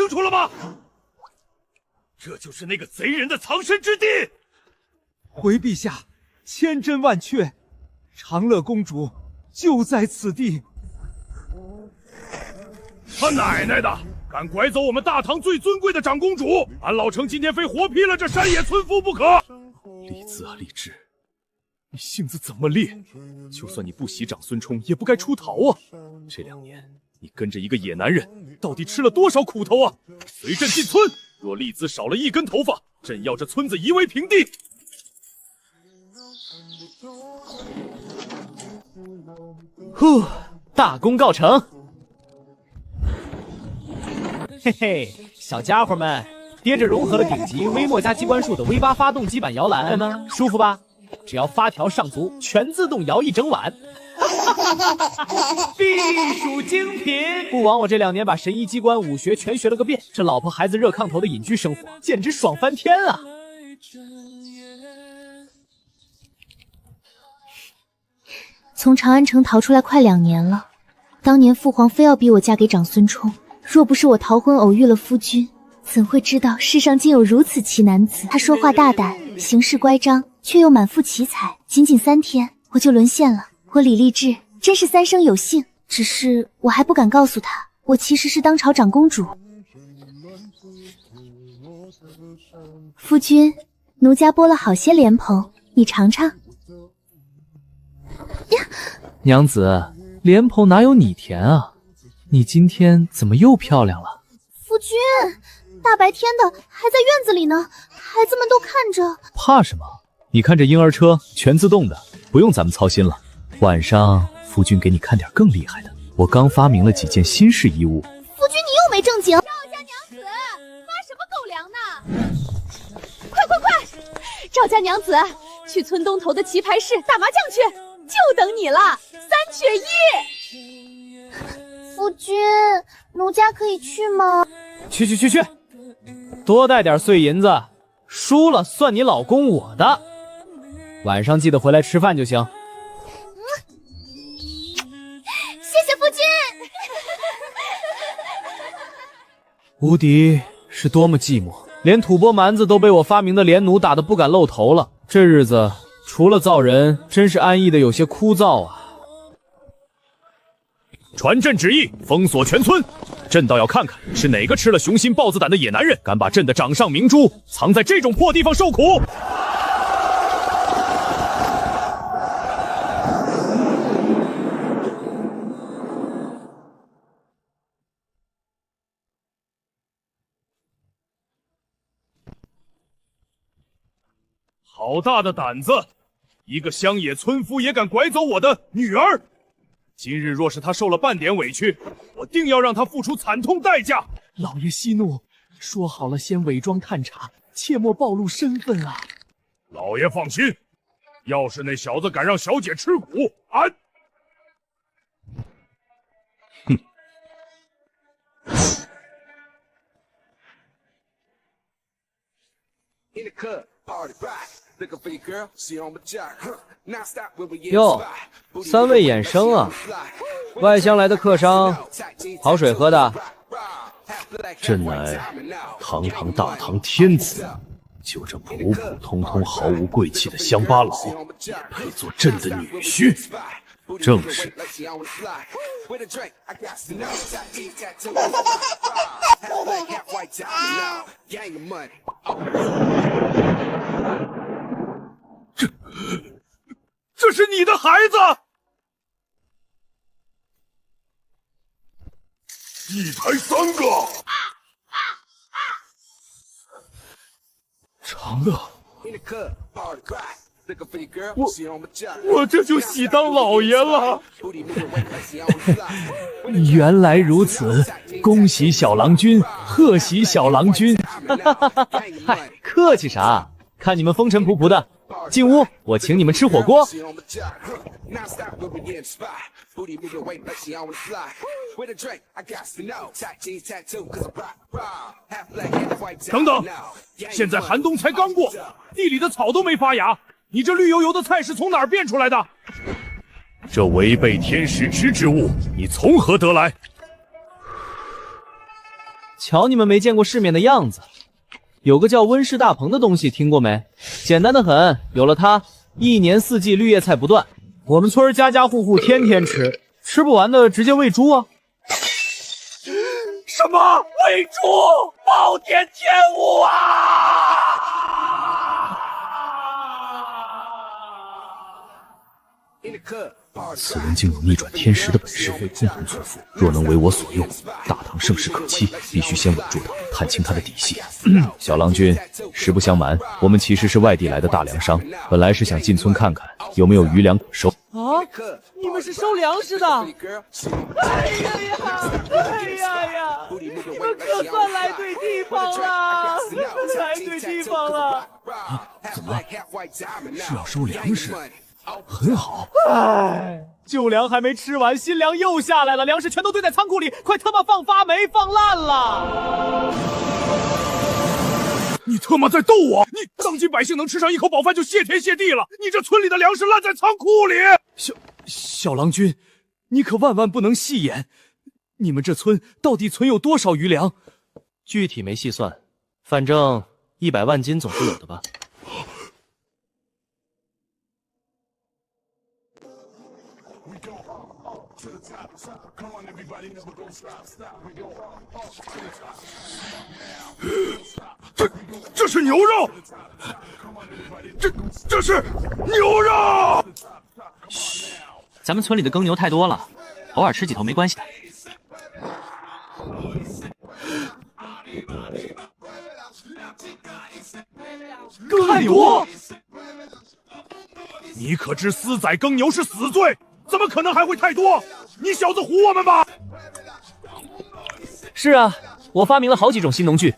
清楚了吗？这就是那个贼人的藏身之地。回陛下，千真万确，长乐公主就在此地。他奶奶的！敢拐走我们大唐最尊贵的长公主，俺老程今天非活劈了这山野村夫不可！李子啊，李治，你性子怎么烈？就算你不喜长孙冲，也不该出逃啊！这2年，你跟着一个野男人，到底吃了多少苦头啊？随朕进村，若丽子少了1根头发，朕要这村子夷为平地！呼，大功告成！嘿嘿，小家伙们，爹这融合了顶级微墨加机关术的 V8 发动机版摇篮，舒服吧？只要发条上足，全自动摇一整晚，必属精品。不枉我这2年把神医机关武学全学了个遍，这老婆孩子热炕头的隐居生活，简直爽翻天啊！从长安城逃出来快2年了，当年父皇非要逼我嫁给长孙冲。若不是我逃婚偶遇了夫君，怎会知道世上竟有如此奇男子？他说话大胆，行事乖张，却又满腹奇才。仅仅3天，我就沦陷了。我李丽质真是3生有幸，只是我还不敢告诉他，我其实是当朝长公主。夫君，奴家剥了好些莲蓬，你尝尝。呀，娘子，莲蓬哪有你甜啊？你今天怎么又漂亮了？夫君，大白天的还在院子里呢，孩子们都看着。怕什么？你看这婴儿车全自动的，不用咱们操心了。晚上夫君给你看点更厉害的，我刚发明了几件新式衣物。夫君，你又没正经。赵家娘子，发什么狗粮呢？快快快！赵家娘子，去村东头的棋牌室打麻将去，就等你了，3缺1。夫君，奴家可以去吗？去，多带点碎银子，输了算你老公我的。晚上记得回来吃饭就行。谢谢夫君。无敌是多么寂寞，连吐蕃蛮子都被我发明的连弩打得不敢露头了。这日子除了造人，真是安逸的有些枯燥啊。传朕旨意，封锁全村。朕倒要看看是哪个吃了雄心豹子胆的野男人，敢把朕的掌上明珠藏在这种破地方受苦。好大的胆子！一个乡野村夫也敢拐走我的女儿！今日若是他受了半点委屈，我定要让他付出惨痛代价。老爷息怒，说好了先伪装探查，切莫暴露身份啊！老爷放心，要是那小子敢让小姐吃苦，俺……哼！哟，3位衍生啊！外乡来的客商，好水喝的。朕乃堂堂大唐天子，就这普普通通毫无贵气的乡巴佬，也配做朕的女婿？正是。这是你的孩子！一抬3个！长乐，我这就喜当老爷了。原来如此，恭喜小郎君，贺喜小郎君。嗨，客气啥？看你们风尘仆仆的，进屋，我请你们吃火锅。等等，现在寒冬才刚过，地里的草都没发芽，你这绿油油的菜是从哪儿变出来的？这违背天时之物，你从何得来？瞧你们没见过世面的样子。有个叫温室大棚的东西，听过没？简单的很，有了它，一年四季绿叶菜不断。我们村家家户户天天吃，吃不完的直接喂猪啊！什么喂猪？暴殄天物啊！此人竟有逆转天时的本事，共同村妇若能为我所用，大唐盛世可期。必须先稳住他，探清他的底细。小郎君，实不相瞒，我们其实是外地来的大粮商，本来是想进村看看有没有余粮收。啊！你们是收粮食的？哎呀呀！哎呀呀！你们可算来对地方了，来对地方了。怎么了？是要收粮食？很好。哎，旧粮还没吃完，新粮又下来了，粮食全都堆在仓库里，快他妈放发霉，放烂了！你他妈在逗我！你当今百姓能吃上一口饱饭就谢天谢地了，你这村里的粮食烂在仓库里！小郎君，你可万万不能戏言。你们这村到底存有多少余粮？具体没细算，反正100万斤总是有的吧。这是牛肉，这是牛肉。嘘，咱们村里的耕牛太多了，偶尔吃几头没关系的。太多！你可知私宰耕牛是死罪？怎么可能还会太多？你小子唬我们吧！是啊，我发明了好几种新农具，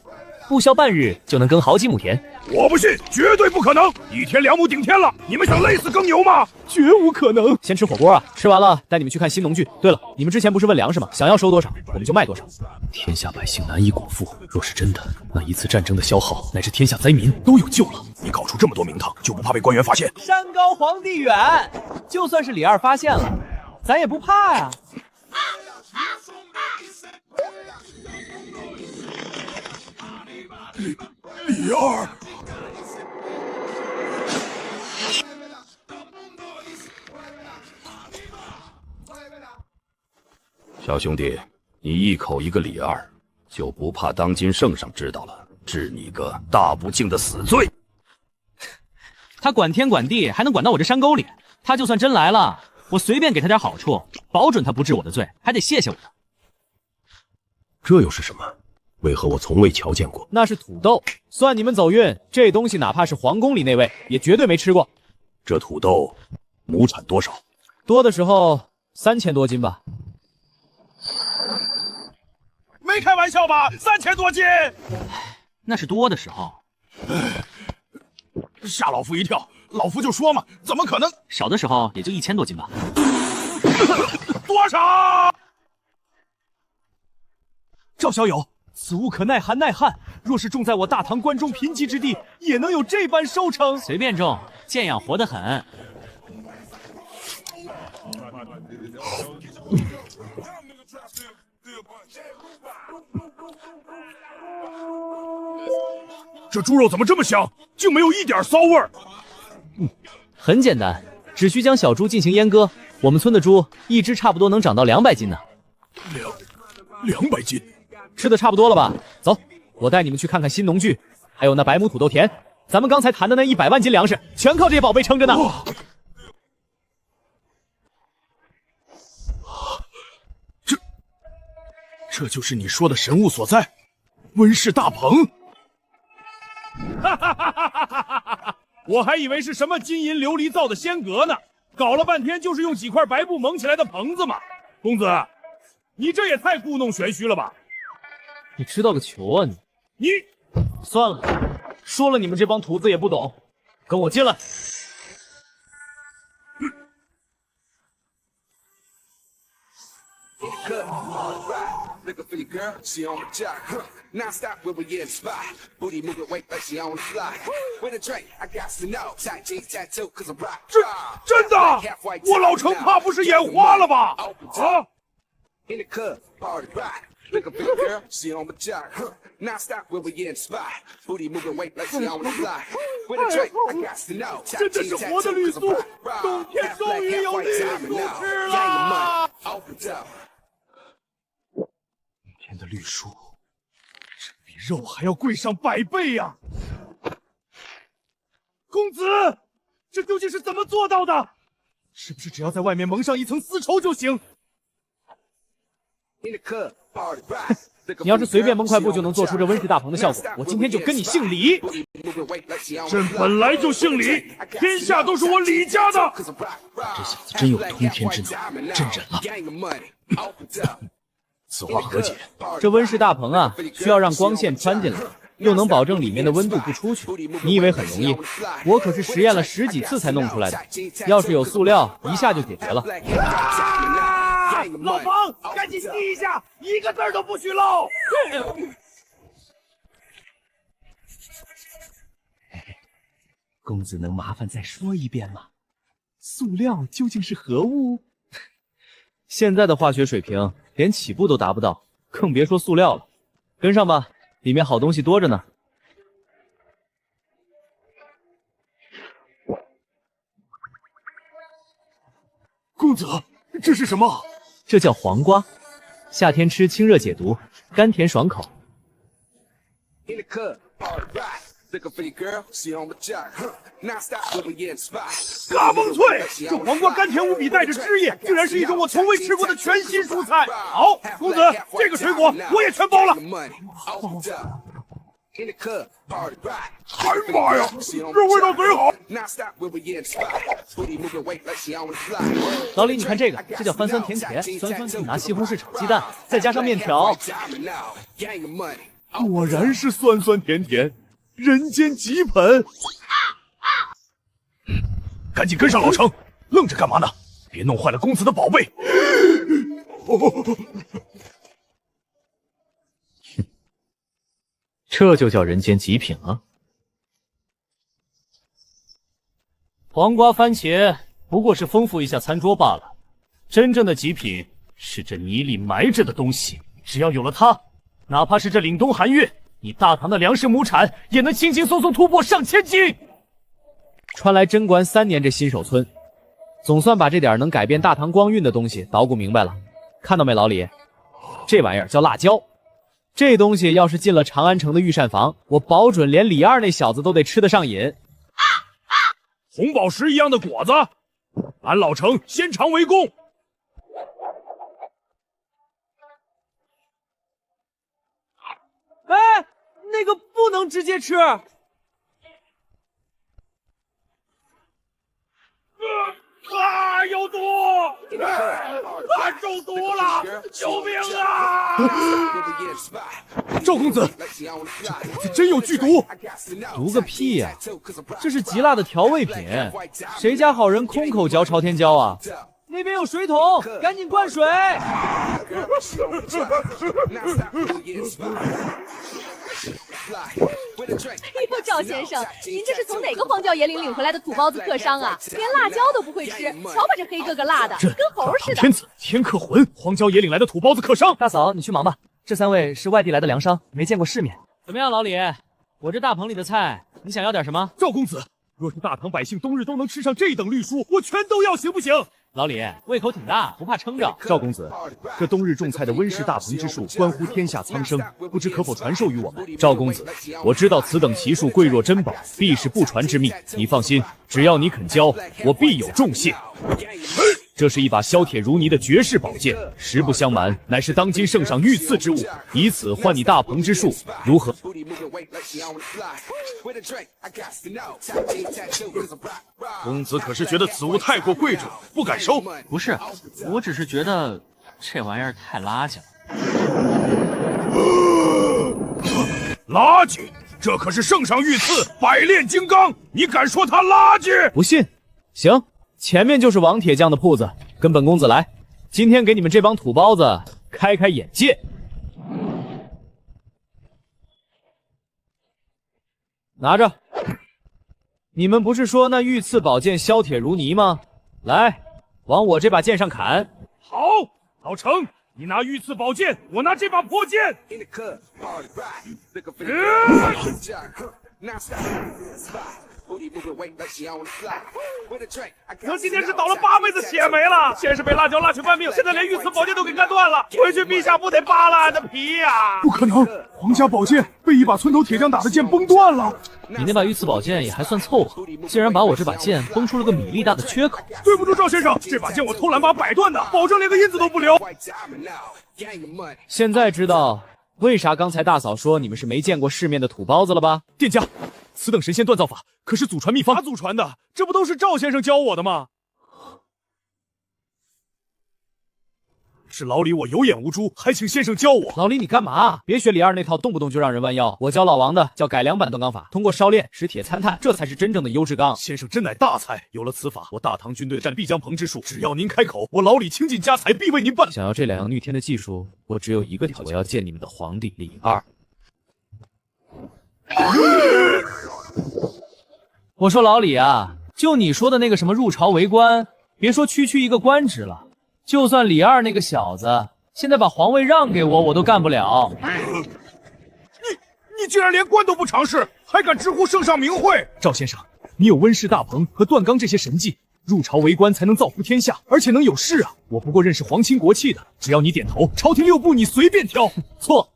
不消半日就能耕好几亩田。我不信，绝对不可能！一天2亩顶天了，你们想累死耕牛吗？绝无可能！先吃火锅啊，吃完了带你们去看新农具。对了，你们之前不是问粮食吗？想要收多少，我们就卖多少。天下百姓难以果腹，若是真的，那一次战争的消耗乃至天下灾民都有救了。你搞出这么多名堂，就不怕被官员发现？山高皇帝远，就算是李二发现了，咱也不怕呀。李二，小兄弟，你一口一个李二，就不怕当今圣上知道了，治你个大不敬的死罪？他管天管地，还能管到我这山沟里？他就算真来了，我随便给他点好处，保准他不治我的罪，还得谢谢我呢。这又是什么？为何我从未瞧见过？那是土豆，算你们走运，这东西哪怕是皇宫里那位，也绝对没吃过。这土豆亩产多少？多的时候3000多斤吧。没开玩笑吧？3000多斤？那是多的时候。吓老夫一跳，老夫就说嘛，怎么可能？少的时候也就1000多斤吧。多少？赵小友，此物可耐寒耐旱，若是种在我大唐关中贫瘠之地，也能有这般收成。随便种，见养活得很。这猪肉怎么这么香，竟没有一点骚味儿？很简单，只需将小猪进行阉割，我们村的猪一只差不多能长到200斤呢。200斤？吃的差不多了吧？走，我带你们去看看新农具，还有那100亩土豆田。咱们刚才谈的那100万斤粮食，全靠这些宝贝撑着呢。这就是你说的神物所在，温室大棚。我还以为是什么金银琉璃造的仙阁呢，搞了半天就是用几块白布蒙起来的棚子嘛。公子，你这也太故弄玄虚了吧？你知道个球啊你！算了，说了你们这帮土子也不懂，跟我进来。Looking for your girl, she on the job. Non-stop when we in the spot. Booty moving weight like she on the fly. With a drink, I got to know. Tight jeans tattoo, cause I'm rock. 真的？我老程怕不是眼花了吧？啊！ In the club, party rock. Look a big girl, she on my jock, huh? Now stop where we in spot. Booty moving weight like she on the fly. With a drink, I got to know. 真的是活的绿素，冬天终于有绿素吃了。冬天的绿树，这比肉还要贵上100倍呀！公子，这究竟是怎么做到的？是不是只要在外面蒙上一层丝绸就行？你要是随便蒙块布就能做出这温室大棚的效果，我今天就跟你姓李。朕本来就姓李，天下都是我李家的。这小子真有通天之能，朕忍了。此话何解？这温室大棚啊，需要让光线穿进来，又能保证里面的温度不出去。你以为很容易？我可是实验了10几次才弄出来的。要是有塑料，一下就解决了。老房，赶紧滴一下，一个字儿都不许漏。公子能麻烦再说一遍吗？塑料究竟是何物？现在的化学水平连起步都达不到，更别说塑料了。跟上吧，里面好东西多着呢。公子，这是什么？这叫黄瓜，夏天吃清热解毒，甘甜爽口。嘎嘣脆！这黄瓜甘甜无比，带着汁液，竟然是一种我从未吃过的全新蔬菜。好，公子，这个水果我也全包了。哎妈呀，这味道贼好！老李，你看这个，这叫酸酸甜甜，酸酸的，拿西红柿炒鸡蛋，再加上面条，果然是酸酸甜甜，人间极品。赶紧跟上老程，愣着干嘛呢？别弄坏了公子的宝贝。这就叫人间极品啊！黄瓜、番茄不过是丰富一下餐桌罢了，真正的极品是这泥里埋着的东西。只要有了它，哪怕是这凛冬寒月，你大唐的粮食亩产也能轻轻松松突破上千斤。传来贞观3年这新手村，总算把这点能改变大唐光晕的东西捣鼓明白了。看到没，老李？这玩意儿叫辣椒。这东西要是进了长安城的御膳房，我保准连李二那小子都得吃得上瘾。红宝石一样的果子，俺老程先尝为公。哎，那个不能直接吃。有毒！中毒了！救命啊！赵公子，这果子真有剧毒！毒个屁呀！这是极辣的调味品，谁家好人空口嚼朝天椒啊？那边有水桶，赶紧灌水！哎呦，赵先生，您这是从哪个荒郊野岭领回来的土包子客商啊？连辣椒都不会吃，瞧把这黑哥哥辣的，跟猴似的。天子，天客魂，荒郊野岭来的土包子客商。大嫂，你去忙吧，这3位是外地来的粮商，没见过世面。怎么样，老李？我这大棚里的菜，你想要点什么？赵公子，若是大唐百姓冬日都能吃上这等绿蔬，我全都要，行不行？老李胃口挺大，不怕撑着。赵公子，这冬日种菜的温室大棚之术，关乎天下苍生，不知可否传授于我们？赵公子，我知道此等奇术贵若珍宝，必是不传之秘。你放心，只要你肯教，我必有重谢。这是一把削铁如泥的绝世宝剑，实不相瞒，乃是当今圣上御赐之物，以此换你大鹏之术，如何？公子可是觉得此物太过贵重，不敢收？不是，我只是觉得这玩意儿太垃圾了。垃圾？这可是圣上御赐百炼金刚，你敢说它垃圾？不信？行。前面就是王铁匠的铺子，跟本公子来，今天给你们这帮土包子开开眼界。拿着，你们不是说那御赐宝剑削铁如泥吗？来，往我这把剑上砍。好，老程，你拿御赐宝剑，我拿这把破剑。In the club, party rock, looking for the jack, now stop, spot, booty moving weight like she on the fly. With a drink, I got 我今天是倒了8辈子血霉了，先是被辣椒辣去半命，现在连御赐宝剑都给干断了。回去陛下不得扒了俺的皮呀！不可能，皇家宝剑被一把村头铁匠打的剑崩断了。你那把御赐宝剑也还算凑合，竟然把我这把剑崩出了个米粒大的缺口。对不住赵先生，这把剑我偷懒把摆断的，保证连个印子都不留。 white diamond now, gang of money. 现在知道为啥刚才大嫂说你们是没见过世面的土包子了吧？店家，此等神仙锻造法可是祖传秘方。哪祖传的？这不都是赵先生教我的吗？是老李我有眼无珠，还请先生教我。老李，你干嘛？别学李二那套动不动就让人弯腰。我教老王的叫改良版锻钢法，通过烧炼使铁参碳，这才是真正的优质钢。先生真乃大才，有了此法，我大唐军队战必将鹏之术，只要您开口，我老李倾尽家财必为您办。想要这两样逆天的技术，我只有一个条件，我要见你们的皇帝李二。我说老李啊，就你说的那个什么入朝为官，别说区区一个官职了，就算李二那个小子现在把皇位让给我，我都干不了。你竟然连官都不尝试，还敢直呼圣上名讳？赵先生，你有温室大棚和锻钢这些神技，入朝为官才能造福天下，而且能有事啊！我不过认识皇亲国戚的，只要你点头，朝廷6部你随便挑。错，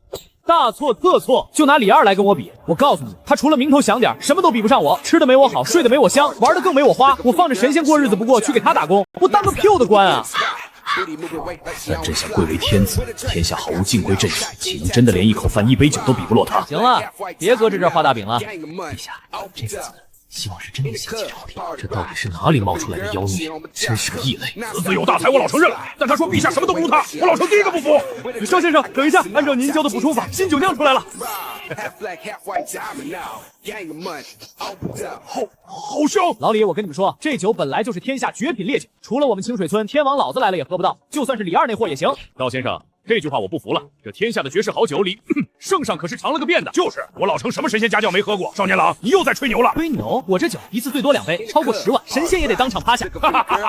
大错特错！就拿李二来跟我比，我告诉你，他除了名头响点，什么都比不上我。吃的没我好，睡得没我香，玩的更没我花。我放着神仙过日子不过，去给他打工，我当个屁的官啊！但朕想贵为天子，天下毫无禁规阵营，岂能真的连一口饭、一杯酒都比不过他？行了，别搁这画大饼了。陛下，这个子希望是真的献祭朝廷。这到底是哪里冒出来的妖孽？真是个异类。此子有大才，我老成认了。但他说陛下什么都不如他，我老成第一个不服。赵先生，等一下，按照您教的补充法，新酒酿出来了。好香！老李，我跟你们说，这酒本来就是天下绝品烈酒，除了我们清水村天王老子来了也喝不到，就算是李二那货也行。赵先生，这句话我不服了。这天下的绝世好酒里，圣上可是尝了个遍的。就是我老成什么神仙家教没喝过。少年郎，你又在吹牛了。吹牛？我这酒一次最多2杯，超过10万，神仙也得当场趴下。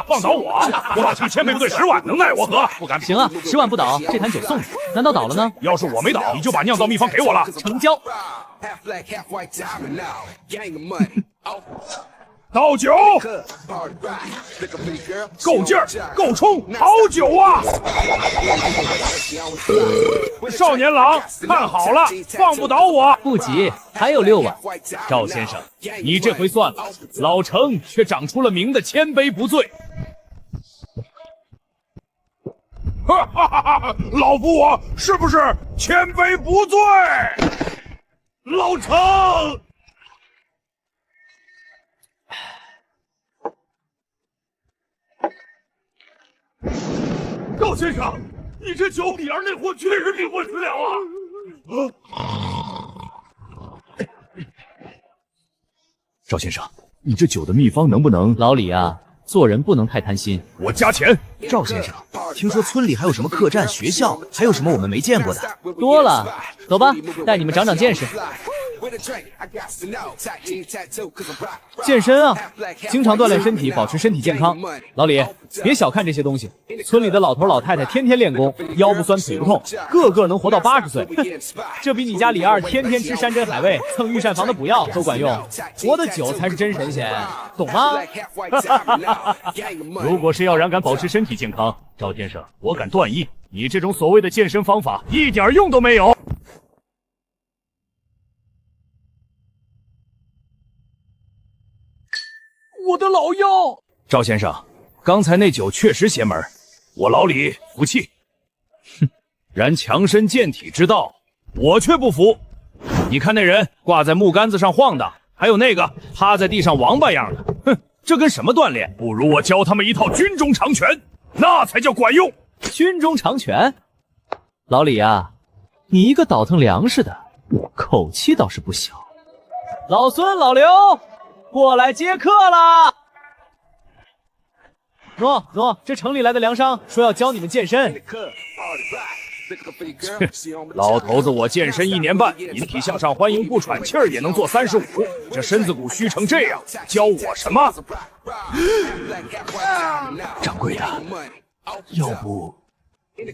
放倒我！我老成1000杯不对10万，能奈我何？不敢。行啊，10万不倒，这坛酒送你。难道倒了呢？要是我没倒，你就把酿造秘方给我了。成交。倒酒，够劲儿，够冲，好酒啊！少年郎，看好了，放不倒我。不急，还有6万。赵先生，你这回算了，老程却长出了名的千杯不醉。哈哈哈哈！老夫我是不是千杯不醉？老程。赵先生，你这酒李二那货确实比混死了啊！赵先生，你这酒的秘方能不能……老李啊，做人不能太贪心。我加钱。赵先生，听说村里还有什么客栈、学校，还有什么我们没见过的？多了，走吧，带你们长长见识。健身啊，经常锻炼身体，保持身体健康。老李，别小看这些东西，村里的老头老太太天天练功，腰不酸腿不痛，个个能活到80岁。哼，这比你家李二天天吃山珍海味、蹭御膳房的补药都管用。我的酒才是真神仙，懂吗？如果是要然敢保持身体健康，赵先生，我敢断议，你这种所谓的健身方法一点用都没有。我的老腰！赵先生，刚才那酒确实邪门，我老李服气。哼，然强身健体之道，我却不服。你看那人挂在木杆子上晃的，还有那个趴在地上王八样的，哼，这跟什么锻炼？不如我教他们一套军中长拳，那才叫管用。军中长拳？老李啊，你一个倒腾粮食的，口气倒是不小。老孙老刘。过来接客啦！喏，这城里来的粮商说要教你们健身。老头子，我健身1年半，引体向上，欢迎不喘气儿也能做35，这身子骨虚成这样，教我什么？掌柜的，要不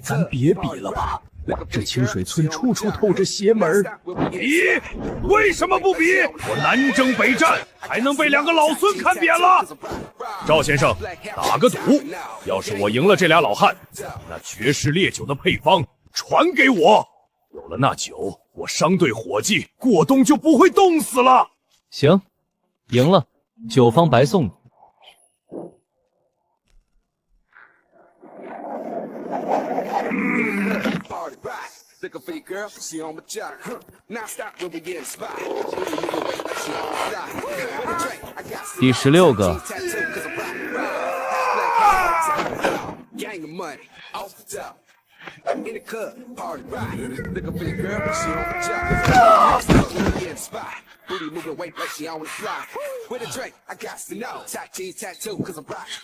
咱别比了吧，这清水村处处透着邪门。比？为什么不比？我南征北战，还能被2个老孙看扁了？赵先生，打个赌，要是我赢了这俩老汉，那绝世烈酒的配方传给我。有了那酒，我商队伙计过冬就不会冻死了。行，赢了，酒方白送你。第16个。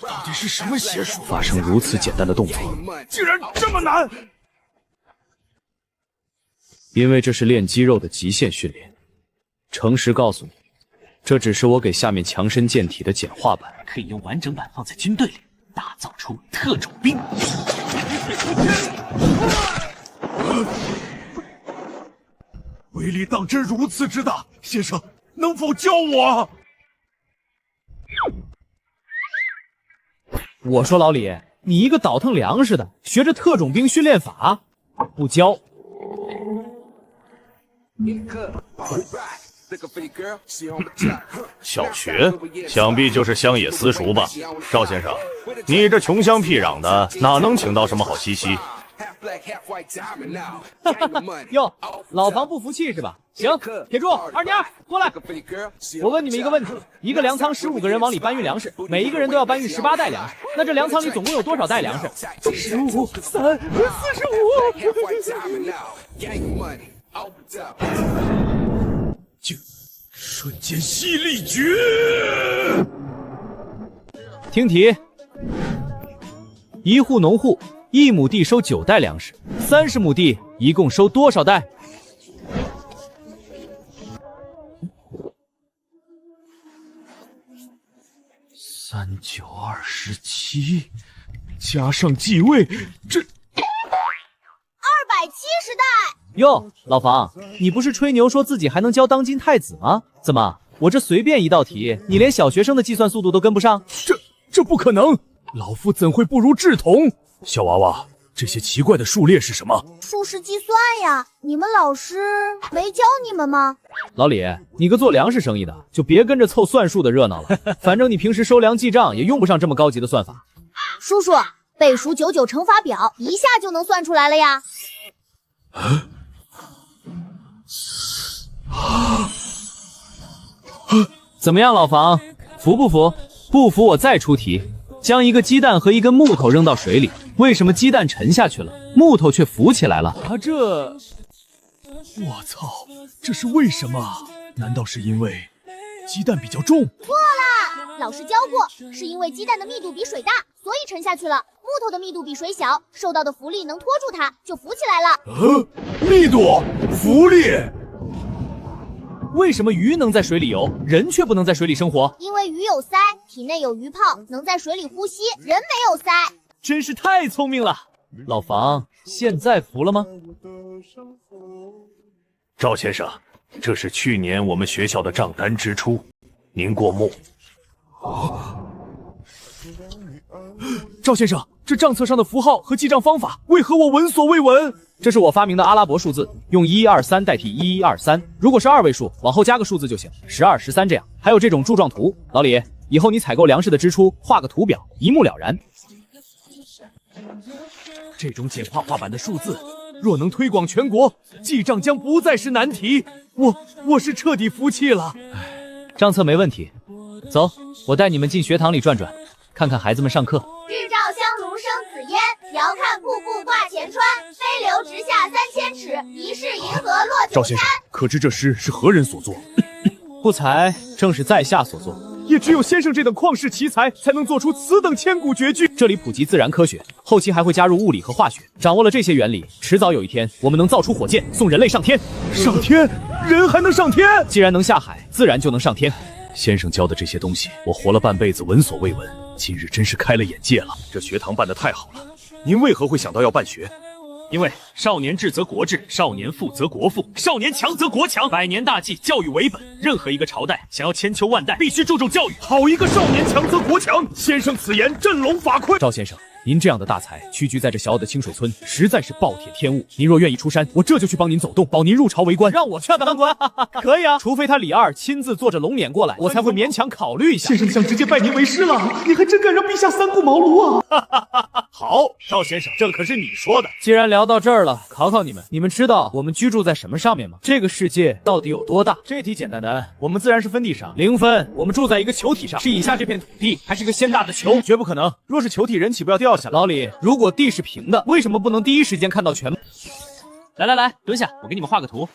到底是什么邪术？发生如此简单的动作，竟然这么难！因为这是练肌肉的极限训练。诚实告诉你，这只是我给下面强身健体的简化版，可以用完整版放在军队里，打造出特种兵。威力当真如此之大，先生能否教我？我说老李，你一个倒腾粮食的，学着特种兵训练法，不教。小学想必就是乡野私塾吧？赵先生，你这穷乡僻壤的，哪能请到什么好西西？哟，老庞不服气是吧？行，铁柱、二娘过来，我问你们一个问题：一个粮仓15个人往里搬运粮食，每一个人都要搬运18袋粮食，那这粮仓里总共有多少袋粮食？15、3、45。瞬间犀利诀。听题：一户农户1亩地收9袋粮食，30亩地一共收多少袋？3、9、27，加上继位，这270袋。哟，老房，你不是吹牛说自己还能教当今太子吗？怎么，我这随便一道题，你连小学生的计算速度都跟不上？这不可能，老夫怎会不如志同？小娃娃，这些奇怪的数列是什么？数式计算呀，你们老师没教你们吗？老李，你个做粮食生意的，就别跟着凑算术的热闹了。反正你平时收粮记账也用不上这么高级的算法。叔叔，背熟99乘法表，一下就能算出来了呀。怎么样，老房，服不服？不服我再出题，将一个鸡蛋和一根木头扔到水里，为什么鸡蛋沉下去了，木头却浮起来了？啊，这……我操，这是为什么？难道是因为鸡蛋比较重？错啦，老师教过，是因为鸡蛋的密度比水大，所以沉下去了。木头的密度比水小，受到的浮力能拖住它，就浮起来了。密度、浮力。为什么鱼能在水里游，人却不能在水里生活？因为鱼有鳃，体内有鱼泡，能在水里呼吸，人没有鳃。真是太聪明了，老房，现在服了吗？赵先生，这是去年我们学校的账单支出，您过目。赵先生，这账册上的符号和记账方法为何我闻所未闻？这是我发明的阿拉伯数字，用1123代替1123，如果是2位数，往后加个数字就行，12、13这样。还有这种柱状图，老李，以后你采购粮食的支出画个图表，一目了然。这种简化画版的数字，若能推广全国，记账将不再是难题。我是彻底服气了。账册没问题，走，我带你们进学堂里转转，看看孩子们上课。日照香炉生紫烟，遥看瀑布挂前川，飞流直下3000尺，疑是银河落九山。赵先生，可知这诗是何人所作？不才，正是在下所作。也只有先生这等旷世奇才，才能做出此等千古绝句。这里普及自然科学，后期还会加入物理和化学。掌握了这些原理，迟早有一天，我们能造出火箭，送人类上天。上天？人还能上天？既然能下海，自然就能上天。先生教的这些东西，我活了半辈子闻所未闻，今日真是开了眼界了。这学堂办得太好了，您为何会想到要办学？因为少年智则国智，少年富则国富，少年强则国强。百年大计，教育为本。任何一个朝代想要千秋万代，必须注重教育。好一个少年强则国强！先生此言振聋发聩。赵先生，您这样的大才屈居在这小小的清水村，实在是暴殄天物。您若愿意出山，我这就去帮您走动，保您入朝为官。让我去当官？可以啊，除非他李二亲自坐着龙辇过来，我才会勉强考虑一下。先生想直接拜您为师了，你还真敢让陛下三顾茅庐啊！好，赵先生，这可是你说的。既然聊到这儿了，考考你们，你们知道我们居住在什么上面吗？这个世界到底有多大？这题简单难，我们自然是分地上0分。我们住在一个球体上，是以下这片土地，还是一个鲜大的球？绝不可能。若是球体，人岂不要掉下来？老李，如果地是平的，为什么不能第一时间看到全部？来，蹲下，我给你们画个图。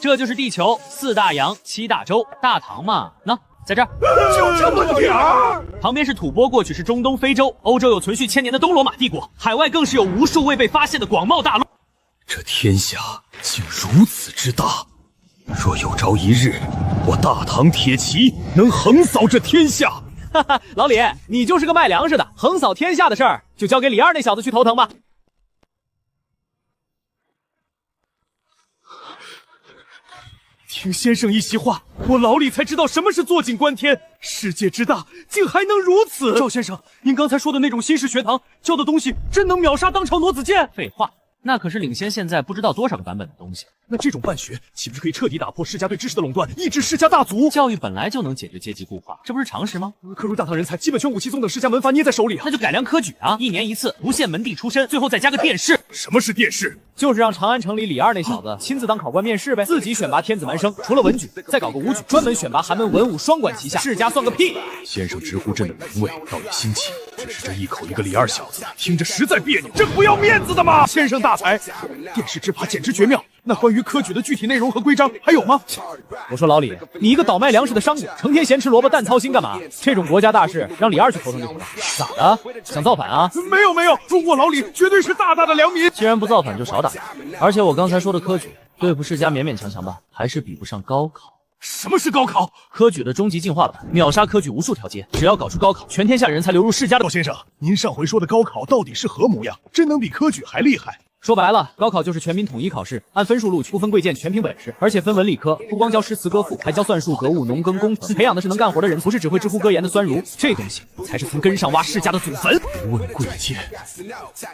这就是地球，4大洋7大洲，大唐嘛，那。在这儿，就这么点儿。旁边是吐蕃，过去是中东、非洲，欧洲有存续1000年的东罗马帝国，海外更是有无数未被发现的广袤大陆。这天下竟如此之大，若有朝一日，我大唐铁骑能横扫这天下。哈哈，老李，你就是个卖粮食的，横扫天下的事儿就交给李二那小子去头疼吧。听先生一席话，我老李才知道什么是坐井观天。世界之大，竟还能如此！赵先生，您刚才说的那种新式学堂教的东西，真能秒杀当朝傩子剑？废话，那可是领先现在不知道多少个版本的东西。那这种办学，岂不是可以彻底打破世家对知识的垄断，抑制世家大族？教育本来就能解决阶级固化，这不是常识吗？可如大唐人才，基本全武七宗等世家门阀捏在手里啊！那就改良科举啊，1年1次，不限门第出身，最后再加个殿试。什么是殿试？就是让长安城里李二那小子亲自当考官面试呗，自己选拔天子门生，除了文举，再搞个武举，专门选拔寒门文武双管齐下，世家算个屁！先生直呼朕的门卫，倒也新奇，只是这一口一个李二小子，听着实在别扭。这不要面子的吗？先生大才，殿试之法简直绝妙。那关于科举的具体内容和规章还有吗？我说老李，你一个倒卖粮食的商贾，成天咸吃萝卜淡操心干嘛？这种国家大事让李二去头疼就行了。咋的？想造反啊？没有，我老李绝对是大大的良民。既然不造反，就少打。而且我刚才说的科举，对付世家勉勉强强吧，还是比不上高考。什么是高考？科举的终极进化版，秒杀科举无数条街。只要搞出高考，全天下人才流入世家的。赵先生，您上回说的高考到底是何模样？真能比科举还厉害？说白了，高考就是全民统一考试，按分数录取，不分贵贱，全凭本事，而且分文理科，不光教诗词歌赋，还教算术、格物、农耕、工程，培养的是能干活的人，不是只会直呼格言的酸儒。这东西才是从根上挖世家的祖坟。不问贵贱，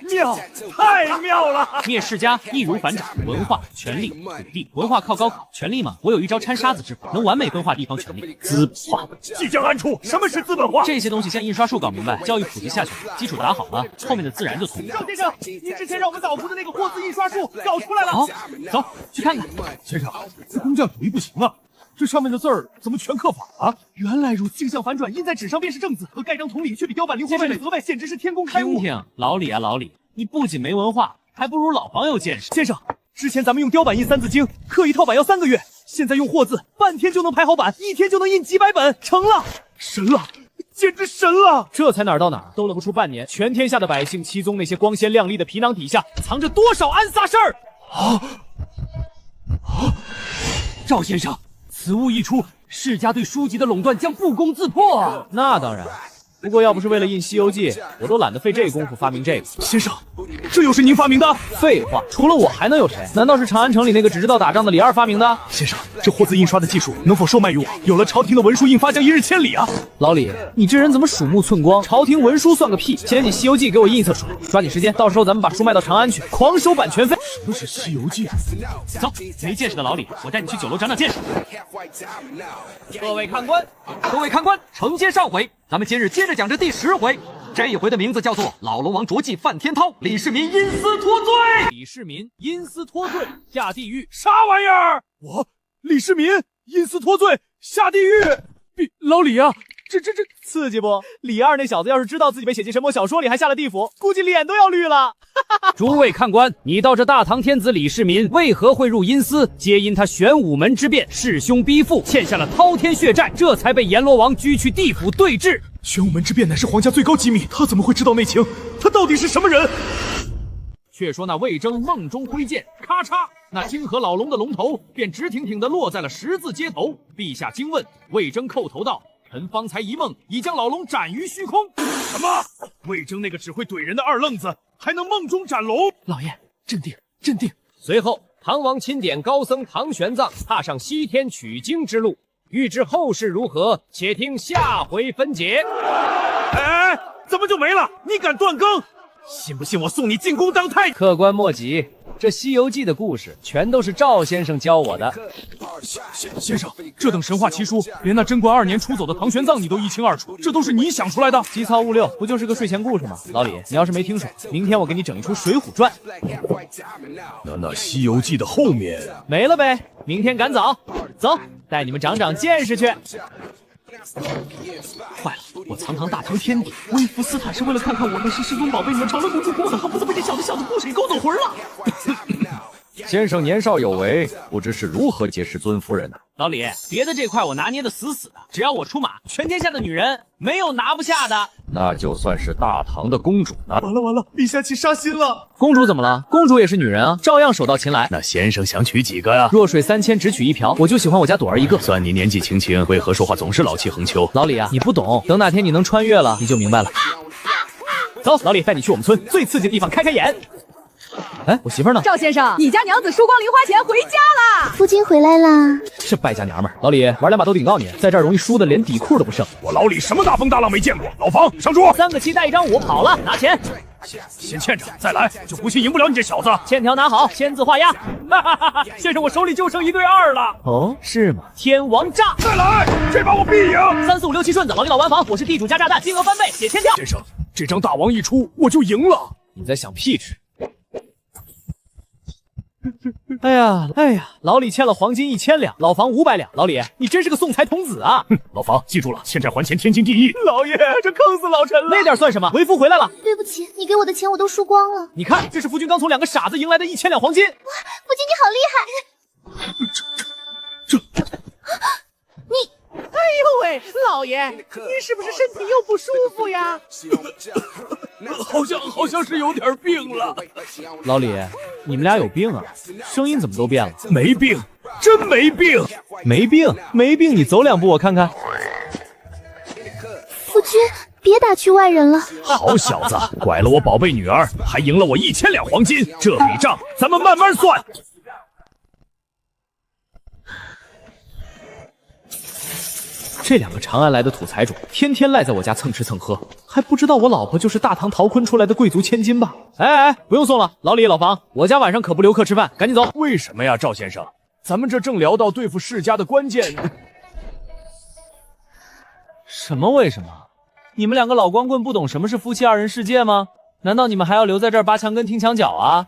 妙，太妙了！灭世家易如反掌，文化、权力、土地。文化靠高考，权力嘛，我有一招掺沙子之法，能完美分化地方权力。资本化，即将暗出什么是资本化？这些东西先印刷术搞明白，教育普及下去，基础打好了，后面的自然就通。赵先生，您之前让我们导读的那个货字印刷术搞出来了。好，走去看看。先生，这工匠主义不行啊，这上面的字儿怎么全刻反了？原来如此，镜像反转，印在纸上便是正字，和盖章同理，却比雕版灵活万倍责备，简直是天工开物。听听，老李啊老李，你不仅没文化，还不如老黄有见识。先生，之前咱们用雕版印《三字经》，刻一套版要3个月，现在用货字，半天就能排好版，1天就能印几百本，成了，神了！简直神了！这才哪儿到哪儿，兜了不出半年，全天下的百姓七宗那些光鲜亮丽的皮囊底下，藏着多少暗撒事儿！赵先生，此物一出，世家对书籍的垄断将不攻自破啊！那当然，不过要不是为了印《西游记》，我都懒得费这功夫发明这个。先生，这又是您发明的？废话，除了我还能有谁？难道是长安城里那个只知道打仗的李二发明的？先生，这货字印刷的技术能否售卖于我？有了朝廷的文书印发，将一日千里啊！老李，你这人怎么鼠目寸光？朝廷文书算个屁！先紧《西游记》给我印一册书，抓紧时间，到时候咱们把书卖到长安去，狂收版权费。什么是《西游记》？走，没见识的老李，我带你去酒楼长长见识。各位看官，承接上回，咱们今日接着讲这第10回。这一回的名字叫做老龙王卓记犯天涛，李世民因私脱罪。李世民因私脱罪下地狱，啥玩意儿？我李世民因私脱罪下地狱？老李啊，这刺激不？李二那小子要是知道自己被写进神魔小说里，还下了地府，估计脸都要绿了。诸位看官，你道这大唐天子李世民为何会入阴司？皆因他玄武门之变，弑兄逼父，欠下了滔天血债，这才被阎罗王拘去地府对质。玄武门之变乃是皇家最高机密，他怎么会知道内情？他到底是什么人？却说那魏征梦中挥剑，咔嚓，那金河老龙的龙头便直挺挺地落在了十字街头。陛下惊问，魏征叩头道：“臣方才一梦，已将老龙斩于虚空。什么？魏征那个只会怼人的二愣子，还能梦中斩龙？老爷，镇定，镇定。随后，唐王钦点高僧唐玄奘踏上西天取经之路。欲知后事如何，且听下回分解。哎，怎么就没了？你敢断更？信不信我送你进宫当太监？客官莫急，这《西游记》的故事全都是赵先生教我的。先生，这等神话奇书，连那贞观2年出走的唐玄奘你都一清二楚，这都是你想出来的？鸡操物六，不就是个睡前故事吗？老李，你要是没听说，明天我给你整一出《水浒传》。那《西游记》的后面没了呗？明天赶早，走，带你们长长见识去。坏了，我堂堂大唐天帝微服斯坦是为了看看我那是至尊宝贝里面长乐公主，我可恨不得被这小子故事给勾走魂了。先生年少有为，不知是如何结识尊夫人呢？老李，别的这块我拿捏的死死的，只要我出马，全天下的女人没有拿不下的。那就算是大唐的公主呢。完了，陛下起杀心了。公主怎么了？公主也是女人啊，照样手到擒来。那先生想娶几个呀？弱水3千，只取一瓢。我就喜欢我家朵儿一个。算你年纪轻轻，为何说话总是老气横秋？老李啊，你不懂，等哪天你能穿越了，你就明白了。走，老李带你去我们村最刺激的地方开开眼。哎，我媳妇呢？赵先生，你家娘子输光零花钱回家啦！夫君回来啦！这败家娘们儿，老李玩2把都顶告你，在这儿容易输的连底裤都不剩。我老李什么大风大浪没见过？老房上桌，3个7带1张5，跑了，拿钱。先欠着，再来，就不信赢不了你这小子。欠条拿好，签字画押。哈哈哈哈！先生，我手里就剩1对2了。哦，是吗？天王炸！再来，这把我必赢。3、4、5、6、7顺子，老李老玩房，我是地主加炸弹，金额翻倍，写签条。先生，这张大王一出，我就赢了。你在想屁吃？哎呀，老李欠了黄金1000两，老房500两。老李，你真是个送财童子啊！老房，记住了，欠债还钱，天经地义。老爷，这坑死老臣了。那点算什么？为夫回来了。对不起，你给我的钱我都输光了。你看，这是夫君刚从2个傻子赢来的1000两黄金。哇，夫君你好厉害！你，哎呦喂，老爷，您是不是身体又不舒服呀？好像是有点病了。老李，你们俩有病啊？声音怎么都变了？没病，真没病。没病，你走2步我看看。夫君，别打趣外人了。好小子，拐了我宝贝女儿，还赢了我1000两黄金，这笔账咱们慢慢算。这2个长安来的土财主，天天赖在我家蹭吃蹭喝，还不知道我老婆就是大唐陶坤出来的贵族千金吧？哎，不用送了，老李老房，我家晚上可不留客吃饭，赶紧走。为什么呀，赵先生？咱们这正聊到对付世家的关键。什么为什么？你们2个老光棍不懂什么是夫妻2人世界吗？难道你们还要留在这儿扒墙根听墙角啊？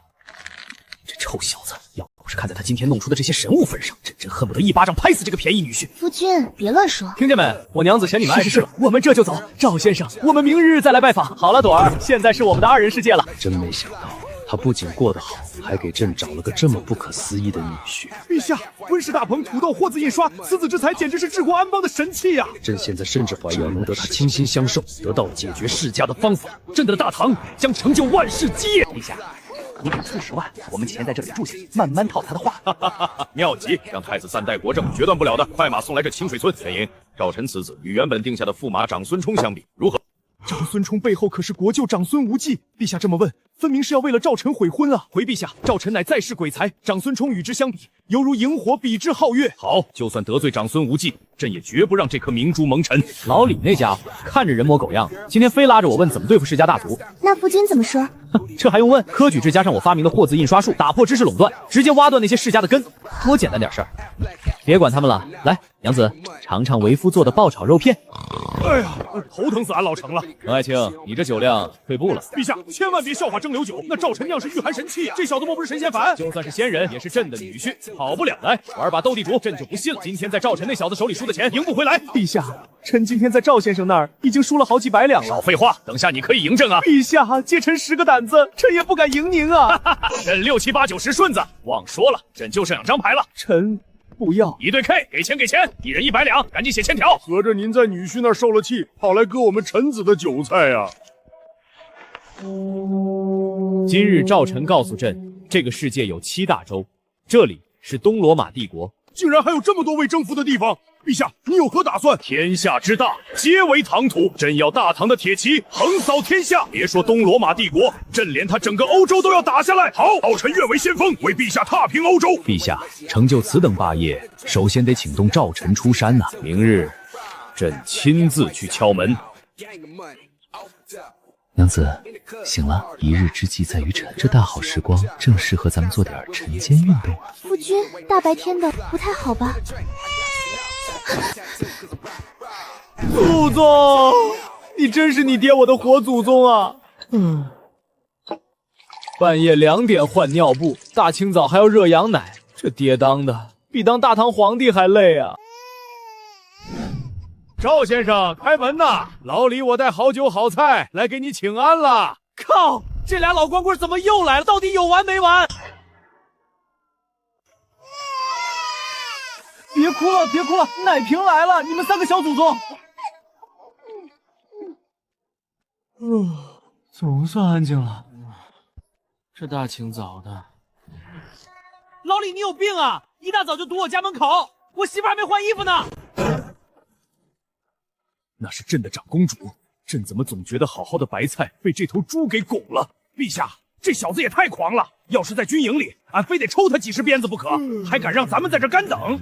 这臭小子，要不是看在他今天弄出的这些神物份上，真恨不得一巴掌拍死这个便宜女婿。夫君，别乱说。听见没？我娘子嫌你们碍事了，我们这就走。赵先生，我们明日再来拜访。好了，朵儿，现在是我们的2人世界了。真没想到，他不仅过得好，还给朕找了个这么不可思议的女婿。陛下，温室大棚、土豆、货字印刷，此子之才简直是治国安邦的神器呀！朕现在甚至怀疑，要能得他倾心相授，得到解决世家的方法，朕的大唐将成就万世基业。陛下，你给出10万，我们钱在这里住下，慢慢套他的话。妙极，让太子3代国政决断不了的，快马送来这清水村。原因，赵臣此子与原本定下的驸马长孙冲相比，如何？长孙冲背后可是国舅长孙无忌，陛下这么问，分明是要为了赵臣悔婚啊！回陛下，赵臣乃在世鬼才，长孙冲与之相比，犹如萤火比之皓月。好，就算得罪长孙无忌，朕也绝不让这颗明珠蒙尘。老李那家伙看着人模狗样，今天非拉着我问怎么对付世家大族。那夫君怎么说？这还用问？科举制加上我发明的货字印刷术，打破知识垄断，直接挖断那些世家的根，多简单点事儿。别管他们了，来，娘子尝尝为夫做的爆炒肉片。哎呀，头疼死俺老程了。程爱卿，你这酒量退步了。陛下，千万别笑话蒸馏酒，那赵臣酿是御寒神器呀！这小子莫不是神仙凡？就算是仙人，也是朕的女婿，跑不了。来，玩把斗地主，朕就不信了。今天在赵臣那小子手里输的钱，赢不回来。陛下，臣今天在赵先生那儿已经输了好几百两了。少废话，等下你可以赢朕啊！陛下，借臣10个胆子，臣也不敢赢您啊！朕6、7、8、9、10顺子，忘说了，朕就剩2张牌了。臣不要1对 K， 给钱，一人100两，赶紧写欠条。合着您在女婿那儿受了气，跑来割我们臣子的韭菜呀？今日赵臣告诉朕，这个世界有7大洲，这里是东罗马帝国。竟然还有这么多未征服的地方！陛下，你有何打算？天下之大，皆为唐土。朕要大唐的铁骑横扫天下，别说东罗马帝国，朕连他整个欧洲都要打下来。好，老臣愿为先锋，为陛下踏平欧洲。陛下，成就此等霸业，首先得请动赵臣出山呐。明日，朕亲自去敲门。娘子，醒了。一日之计在于晨，这大好时光，正适合咱们做点晨间运动啊。夫君，大白天的不太好吧？祖宗，你真是你爹我的活祖宗啊！半夜2点换尿布，大清早还要热羊奶，这爹当的比当大唐皇帝还累啊！赵先生，开门呐！老李，我带好酒好菜来给你请安了。靠，这俩老光棍怎么又来了？到底有完没完？别哭了，别哭了，奶瓶来了，你们3个小祖宗。总算安静了。这大清早的，老李，你有病啊！一大早就堵我家门口，我媳妇还没换衣服呢。那是朕的长公主，朕怎么总觉得好好的白菜被这头猪给拱了？陛下，这小子也太狂了！要是在军营里，俺非得抽他几十鞭子不可，还敢让咱们在这干等？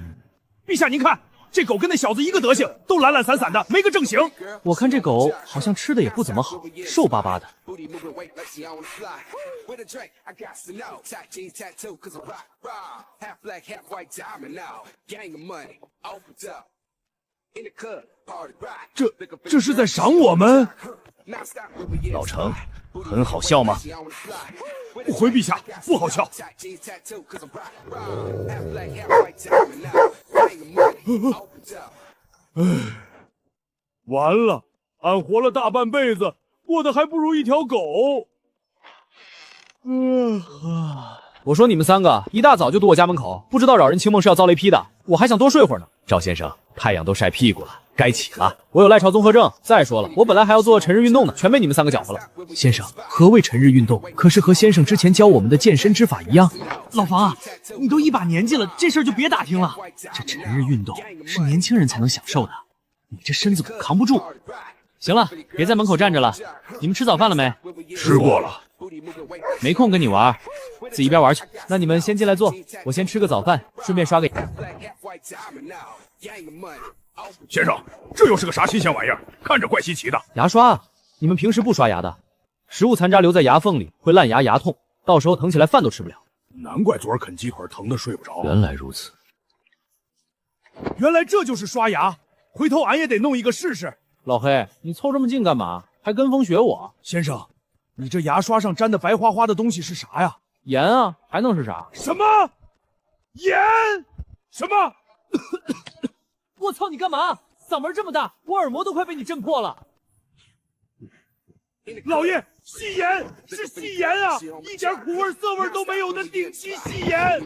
陛下，您看，这狗跟那小子一个德行，都懒懒散散的，没个正形。我看这狗好像吃的也不怎么好，瘦巴巴的。这是在赏我们？老程，很好笑吗？回陛下，不好笑。完了，俺活了大半辈子，过得还不如一条狗。我说你们3个一大早就堵我家门口，不知道扰人清梦是要遭雷劈的，我还想多睡会儿呢。赵先生，太阳都晒屁股了，该起了。我有赖巢综合症。再说了，我本来还要做晨日运动呢，全被你们3个搅和了。先生，何谓晨日运动？可是和先生之前教我们的健身之法一样。老房啊，你都一把年纪了，这事儿就别打听了。这晨日运动是年轻人才能享受的，你这身子骨扛不住。行了，别在门口站着了。你们吃早饭了没？吃过了。没空跟你玩，自己一边玩去。那你们先进来坐，我先吃个早饭，顺便刷个牙。先生，这又是个啥新鲜玩意儿？看着怪稀奇的。牙刷，你们平时不刷牙的，食物残渣留在牙缝里会烂牙牙痛，到时候疼起来饭都吃不了。难怪昨儿啃鸡腿疼得睡不着。原来如此，原来这就是刷牙，回头俺也得弄一个试试。老黑，你凑这么近干嘛？还跟风学我？先生，你这牙刷上沾的白花花的东西是啥呀？盐啊，还能是啥？什么？盐？什么？我操你干嘛？嗓门这么大，我耳膜都快被你震破了。老爷，细盐是细盐啊，一点苦味涩味都没有的顶级细盐。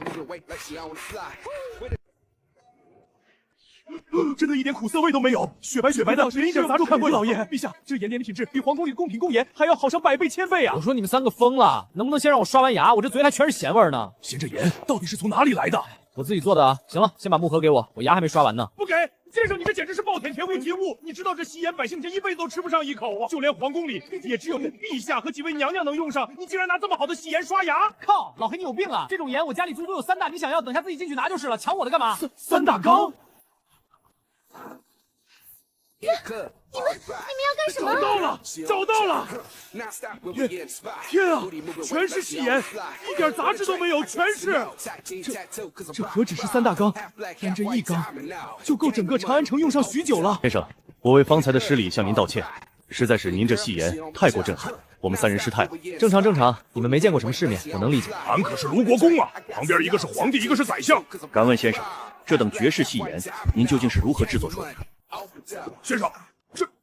真的一点苦涩味都没有，雪白雪白的，连一点杂质看过。老爷，陛下，这盐点的品质比皇宫里的贡品贡盐还要好上100倍1000倍啊！我说你们3个疯了，能不能先让我刷完牙？我这嘴里还全是咸味呢。嫌这盐到底是从哪里来的？我自己做的啊。行了，先把木盒给我，我牙还没刷完呢。不给！先生，你这简直是暴殄天物！你知道这细盐百姓这一辈子都吃不上一口啊，就连皇宫里也只有陛下和几位娘娘能用上，你竟然拿这么好的细盐刷牙！靠，老黑你有病啊！这种盐我家里足足有3大，你想要等下自己进去拿就是了，抢我的干嘛？3大缸？你们要干什么？找到了！天啊，全是细盐，一点杂质都没有，全是。这何止是3大缸，单这1缸就够整个长安城用上许久了。先生，我为方才的失礼向您道歉，实在是您这细盐太过震撼，我们3人失态了。正常，你们没见过什么世面，我能理解。俺可是卢国公啊，旁边一个是皇帝，一个是宰相。敢问先生，这等绝世细盐，您究竟是如何制作出来的？先生，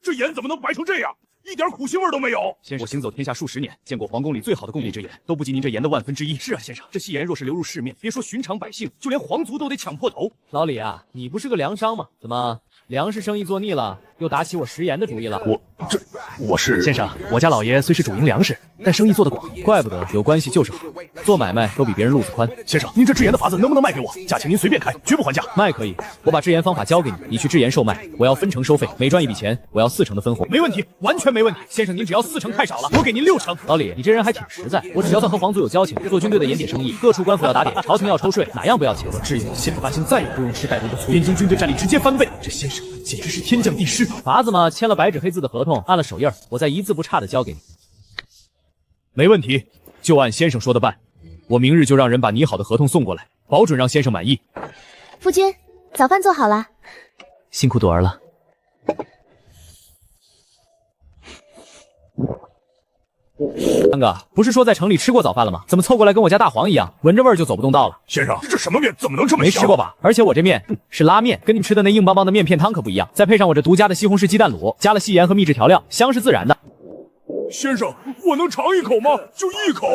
这盐怎么能白成这样？一点苦腥味都没有。先生，我行走天下数10年，见过皇宫里最好的贡品之盐，都不及您这盐的1/1000。是啊，先生，这细盐若是流入市面，别说寻常百姓，就连皇族都得抢破头。老李啊，你不是个粮商吗？怎么粮食生意做腻了，又打起我食盐的主意了？我是先生，我家老爷虽是主营粮食，但生意做得广，怪不得有关系就是好。做买卖都比别人路子宽。先生，您这制盐的法子能不能卖给我？价钱您随便开，绝不还价。卖可以，我把制盐方法教给你，你去制盐售卖，我要分成收费，每赚一笔钱，我要4成的分红。没问题，完全没问题。先生，您只要4成太少了，我给您6成。老李，你这人还挺实在。我只要算和皇族有交情，做军队的盐点生意，各处官府要打点，朝廷要抽税，哪样不要钱？制盐，现在百姓再也不用吃歹毒的醋，边境军队战力直接翻倍。这先生简直是天降地师。法子嘛，签了白纸黑字的合同，按了手印，我再一字不差的交给你。没问题，就按先生说的办。我明日就让人把拟好的合同送过来，保准让先生满意。夫君，早饭做好了。辛苦朵儿了。三哥，不是说在城里吃过早饭了吗？怎么凑过来跟我家大黄一样，闻着味儿就走不动道了？先生，这什么面怎么能这么香？没吃过吧？而且我这面是拉面，跟你吃的那硬邦邦的面片汤可不一样。再配上我这独家的西红柿鸡蛋卤，加了细盐和秘制调料，香是自然的。先生，我能尝一口吗？就1口。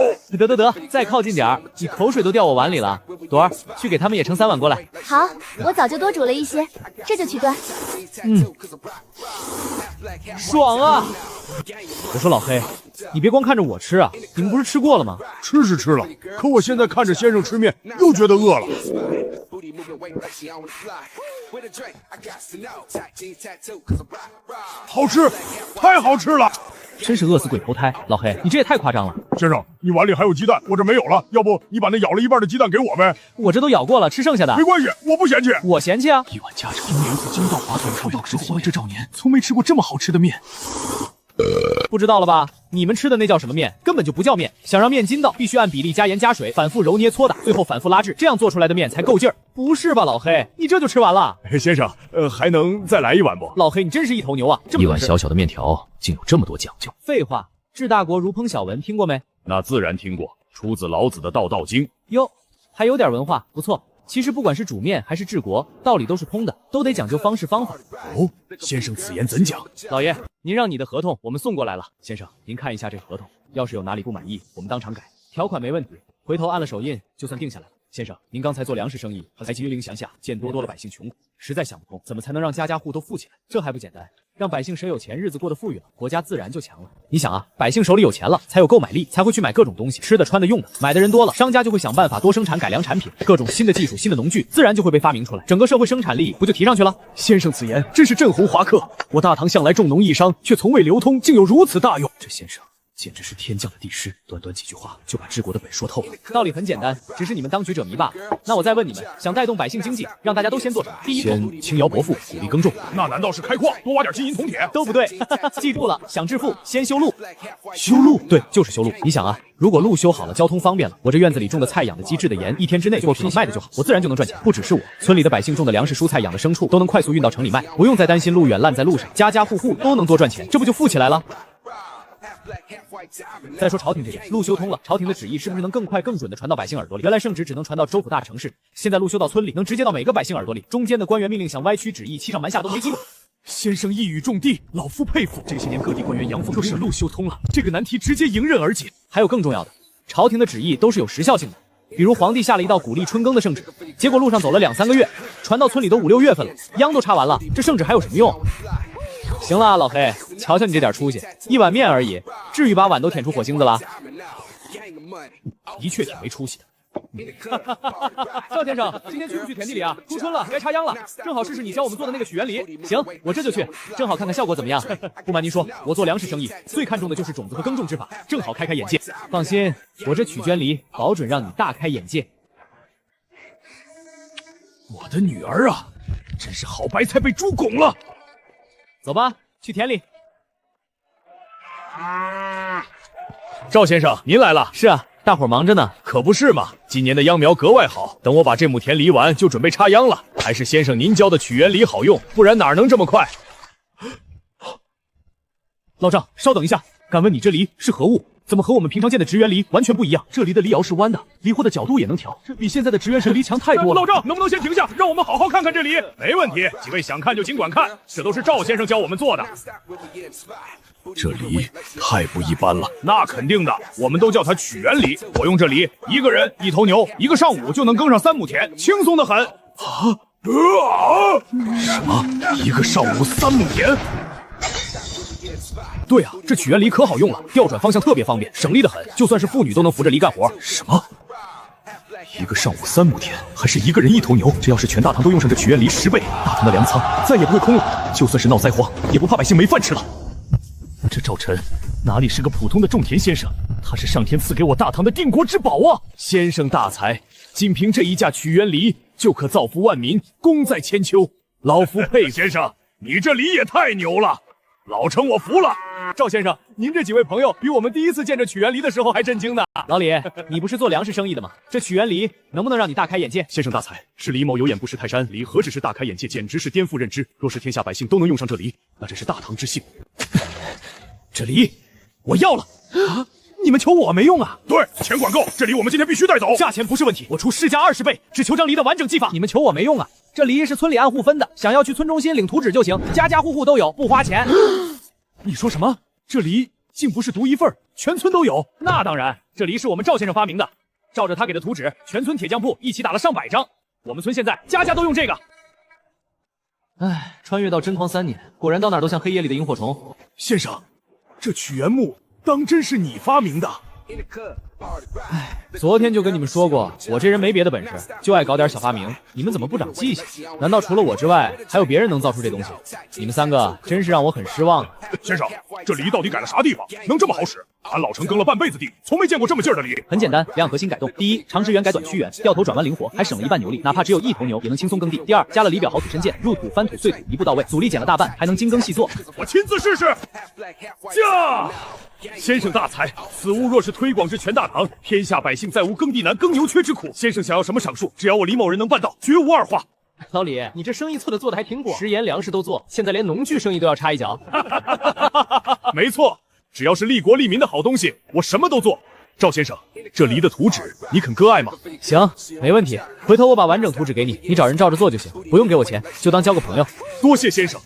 得，再靠近点儿，你口水都掉我碗里了。朵儿，去给他们也盛3碗过来。好，我早就多煮了一些，这就去端。爽啊！我说老黑，你别光看着我吃啊，你们不是吃过了吗？吃是吃了，可我现在看着先生吃面，又觉得饿了。好吃，太好吃了！真是饿死鬼投胎，老黑，你这也太夸张了。先生，你碗里还有鸡蛋，我这没有了，要不你把那咬了一半的鸡蛋给我呗？我这都咬过了，吃剩下的。没关系，我不嫌弃。我嫌弃啊！一碗家常，如此筋道滑腿，传到之后，这少年从没吃过这么好吃的面。不知道了吧？你们吃的那叫什么面？根本就不叫面。想让面筋道，必须按比例加盐加水，反复揉捏搓打，最后反复拉制，这样做出来的面才够劲儿。不是吧，老黑，你这就吃完了？先生，还能再来一碗不？老黑，你真是一头牛啊！一碗小小的面条，竟有这么多讲究。废话，治大国如烹小文，听过没？那自然听过，出自老子的《道道经》。哟，还有点文化，不错。其实不管是煮面还是治国，道理都是通的，都得讲究方式方法。哦，先生此言怎讲？老爷，您让你的合同我们送过来了。先生，您看一下这合同，要是有哪里不满意，我们当场改，条款没问题，回头按了手印就算定下来了。先生，您刚才做粮食生意，还金陵降下，见多了百姓穷苦，实在想不通，怎么才能让家家户都富起来？这还不简单，让百姓谁有钱，日子过得富裕了，国家自然就强了。你想啊，百姓手里有钱了，才有购买力，才会去买各种东西，吃的、穿的、用的，买的人多了，商家就会想办法多生产改良产品，各种新的技术、新的农具，自然就会被发明出来，整个社会生产力不就提上去了？先生此言真是振聋华客，我大唐向来重农抑商，却从未流通，竟有如此大用。这先生简直是天降的地师，短短几句话就把治国的本说透了。道理很简单，只是你们当局者迷罢了。那我再问你们，想带动百姓经济，让大家都先做什么？第一，先轻徭薄赋，鼓励耕种。那难道是开矿，多挖点金银铜铁？都不对，记住了，想致富，先修路。修路？对，就是修路。你想啊，如果路修好了，交通方便了，我这院子里种的菜、养的鸡、制的盐，1天之内做出了卖的就好，我自然就能赚钱。不只是我，村里的百姓种的粮食、蔬菜、养的牲畜，都能快速运到城里卖，不用再担心路远烂在路上，家家户户都能多赚钱，这不就富起来了？再说朝廷这边，路修通了，朝廷的旨意是不是能更快更准的传到百姓耳朵里？原来圣旨只能传到州府大城市，现在路修到村里，能直接到每个百姓耳朵里，中间的官员命令想歪曲旨意，欺上瞒下都没机会。先生一语中的，老夫佩服。这些年各地官员阳奉都是路修通了，这个难题直接迎刃而解。还有更重要的，朝廷的旨意都是有时效性的，比如皇帝下了一道鼓励春耕的圣旨，结果路上走了2、3个月，传到村里都5、6月份了，秧都插完了，这圣旨还有什么用？行了，老黑，瞧瞧你这点出息，一碗面而已，至于把碗都舔出火星子了？的确挺没出息的。赵先生，今天去不去田地里啊？初春了，该插秧了，正好试试你教我们做的那个曲园梨。行，我这就去，正好看看效果怎么样。不瞒您说，我做粮食生意，最看重的就是种子和耕种之法，正好开开眼界。放心，我这曲圈梨保准让你大开眼界。我的女儿啊，真是好白菜被猪拱了。走吧，去田里。赵先生，您来了。是啊，大伙忙着呢。可不是嘛，今年的秧苗格外好，等我把这亩田犁完，就准备插秧了。还是先生您教的曲园梨好用，不然哪能这么快？老赵，稍等一下，敢问你这梨是何物？怎么和我们平常见的植园梨完全不一样？这梨的梨芽是弯的，梨货的角度也能调，这比现在的植园神梨强太多了。老赵，能不能先停下，让我们好好看看这梨？没问题，几位想看就尽管看，这都是赵先生教我们做的。这梨太不一般了。那肯定的，我们都叫它曲园梨。我用这梨，一个人一头牛，一个上午就能耕上3亩田，轻松的很。什么？一个上午3亩田？对啊，这曲园梨可好用了，调转方向特别方便，省力的很，就算是妇女都能扶着梨干活。什么？一个上午3亩田，还是一个人1头牛？只要是全大唐都用上这曲园梨10倍，大唐的粮仓再也不会空了。就算是闹灾荒，也不怕百姓没饭吃了。这赵晨哪里是个普通的种田先生，他是上天赐给我大唐的定国之宝啊！先生大才，仅凭这一架曲园梨就可造福万民，功在千秋。老夫佩服。先生，你这梨也太牛了，老程我服了。赵先生，您这几位朋友比我们第一次见这曲园梨的时候还震惊呢。老李，你不是做粮食生意的吗？这曲园梨能不能让你大开眼界？先生大才，是李某有眼不识泰山，梨何止是大开眼界，简直是颠覆认知。若是天下百姓都能用上这梨，那真是大唐之幸。这梨我要了啊！你们求我没用啊？对，钱管够，这梨我们今天必须带走。价钱不是问题，我出市价20倍，只求张梨的完整技法。你们求我没用啊？这梨是村里按户分的，想要去村中心领图纸就行，家家户户都有，不花钱。你说什么？这梨竟不是独一份，全村都有？那当然，这梨是我们赵先生发明的，照着他给的图纸，全村铁匠铺一起打了上百张。我们村现在家家都用这个。唉，穿越到真狂3年，果然到哪都像黑夜里的萤火虫。先生，这曲园木当真是你发明的？唉，昨天就跟你们说过，我这人没别的本事，就爱搞点小发明。你们怎么不长记性？难道除了我之外，还有别人能造出这东西？你们3个真是让我很失望啊！先生，这梨到底改了啥地方，能这么好使？俺老程耕了半辈子地，从没见过这么劲儿的梨。很简单，2核心改动：第一，长直圆改短曲圆，掉头转弯灵活，还省了1半牛力，哪怕只有1头牛也能轻松耕地。第二，加了梨表好土深涧，入土翻土碎土一步到位，阻力减了大半，还能精耕细作。我亲自试试。驾！先生大才，此物若是推广至全大唐，天下百姓再无耕地难、耕牛缺之苦。先生想要什么赏术，只要我李某人能办到，绝无二话。老李，你这生意做得还挺广，食盐粮食都做，现在连农具生意都要插一脚。没错，只要是利国利民的好东西，我什么都做。赵先生，这梨的图纸你肯割爱吗？行，没问题。回头我把完整图纸给你，你找人照着做就行，不用给我钱，就当交个朋友。多谢先生，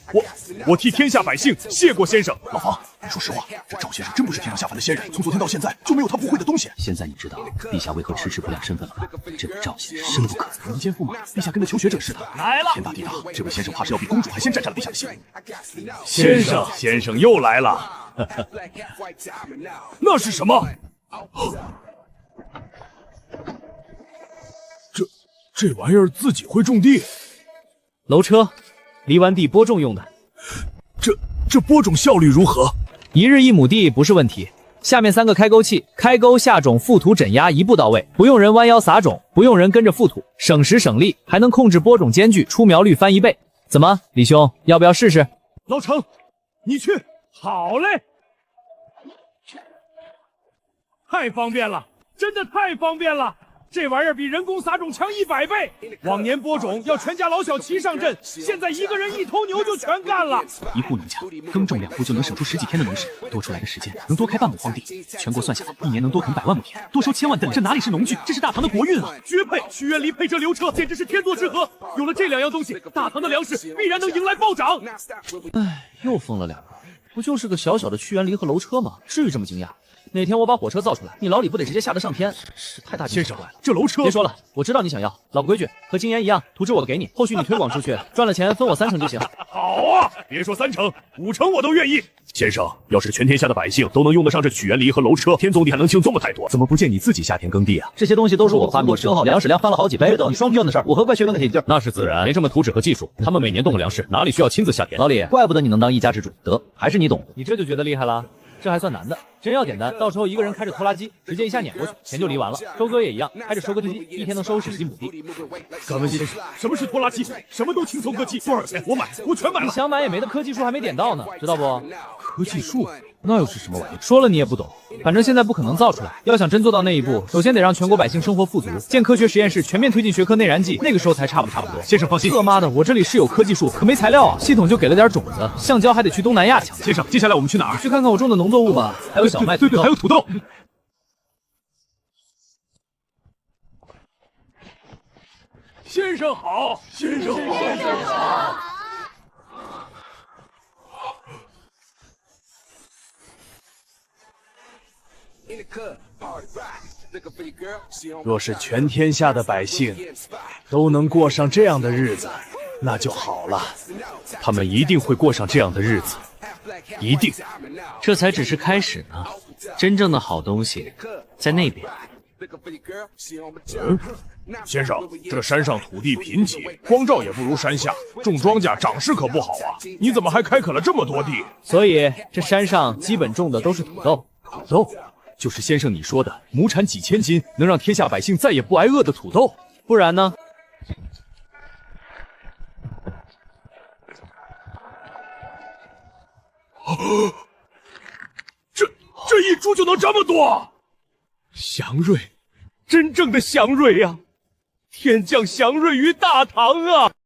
我替天下百姓谢过先生。老房，说实话，这赵先生真不是天上下凡的仙人，从昨天到现在就没有他不会的东西。现在你知道陛下为何迟迟不亮身份了吧？这个赵先生深不可测，民间驸马，陛下跟着求学者似的。来了，天大地大，这位先生怕是要比公主还先占了陛下的心。先生又来了。那是什么？这玩意儿自己会种地？楼车，犁完地播种用的。这播种效率如何？1日1亩地不是问题。下面3个开沟器，开沟下种覆土整压一步到位，不用人弯腰撒种，不用人跟着覆土，省时省力，还能控制播种间距，出苗率翻1倍。怎么，李兄，要不要试试？老程，你去。好嘞。太方便了，真的太方便了！这玩意儿比人工撒种强100倍。往年播种要全家老小齐上阵，现在一个人1头牛就全干了。一户农家耕种2户就能省出10几天的农时，多出来的时间能多开半亩荒地。全国算下来，1年能多垦100万亩田，多收1000万担。这哪里是农具，这是大唐的国运啊！绝配！曲园梨配这牛车，简直是天作之合。有了这2样东西，大唐的粮食必然能迎来暴涨。唉，又疯了2个，不就是个小小的曲园梨和楼车吗？至于这么惊讶？哪天我把火车造出来，你老李不得直接吓得上天？是太大惊喜了。这楼车，别说了，我知道你想要。老规矩，和金岩一样，图纸我都给你，后续你推广出去，赚了钱分我3成就行。好啊，别说3成，5成我都愿意。先生，要是全天下的百姓都能用得上这曲园梨和楼车，天总地还能轻松了太多。怎么不见你自己下田耕地啊？这些东西都是我发明的，粮食量翻了好几倍。你双拼的事儿，我何怪薛文的铁劲儿？那是自然，连这么图纸和技术，他们每年动的粮食哪里需要亲自下田？老李，怪不得你能当一家之主，得还是你懂。你这就觉得厉害了？这还算难的，真要简单，到时候一个人开着拖拉机，直接一下碾过去，钱就犁完了。收割也一样，开着收割机，一天能收拾几亩地。敢问先生，什么是拖拉机？什么都轻松割机，多少钱？我买，我全买了。你想买也没得，科技树还没点到呢，知道不？科技树那又是什么玩意？说了你也不懂，反正现在不可能造出来。要想真做到那一步，首先得让全国百姓生活富足，建科学实验室，全面推进学科内燃技，那个时候才差不多。先生放心，他妈的，我这里是有科技树，可没材料啊。系统就给了点种子，橡胶还得去东南亚抢。先生，接下来我们去哪儿？去看看我种的农作物吧，还有小麦，对，还有土豆。先生好，先生好，先生好。若是全天下的百姓都能过上这样的日子，那就好了。他们一定会过上这样的日子，一定。这才只是开始呢，真正的好东西在那边。先生，这山上土地贫瘠，光照也不如山下，种庄稼长势可不好啊！你怎么还开垦了这么多地？所以这山上基本种的都是土豆。土豆，就是先生你说的亩产几千斤，能让天下百姓再也不挨饿的土豆。不然呢？这一株就能这么多？祥瑞，真正的祥瑞呀！天降祥瑞于大唐啊！